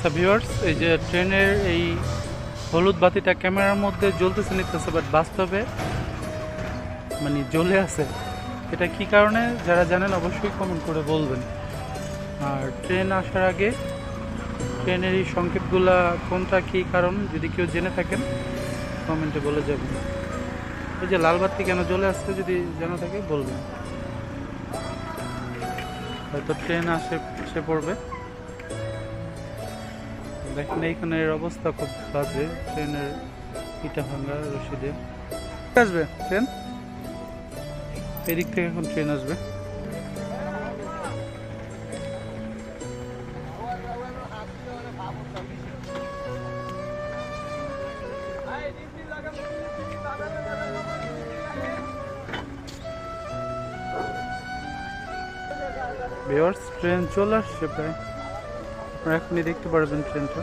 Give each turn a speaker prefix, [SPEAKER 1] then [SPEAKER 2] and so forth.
[SPEAKER 1] আচ্ছা ভিউয়ার্স, এই যে ট্রেনের এই হলুদ বাতিটা ক্যামেরার মধ্যে জ্বলতেছে নিতেছে, বাট বাস্তবে মানে জ্বলে আছে। এটা কি কারণে যারা জানেন অবশ্যই কমেন্ট করে বলবেন। আর ট্রেন আসার আগে ট্রেনের এই সংকেতগুলা কোনটা কি কারণ যদি কেউ জেনে থাকেন কমেন্টে বলে যাবেন। এই যে লাল বাতি কেন জ্বলে আসছে যদি জানা থাকে বলবেন, হয়তো ট্রেন এসে পড়বে। দেখেন এইখানের অবস্থা খুব বাজে, ট্রেনের ইটা ভাঙা রশি দিয়ে। আসবে ট্রেন, এদিক থেকে এখন ট্রেন আসবে। ভিউয়ার্স, ট্রেন চলে আসছে প্রায়, আপনারা এখনই দেখতে পারবেন ট্রেনটা।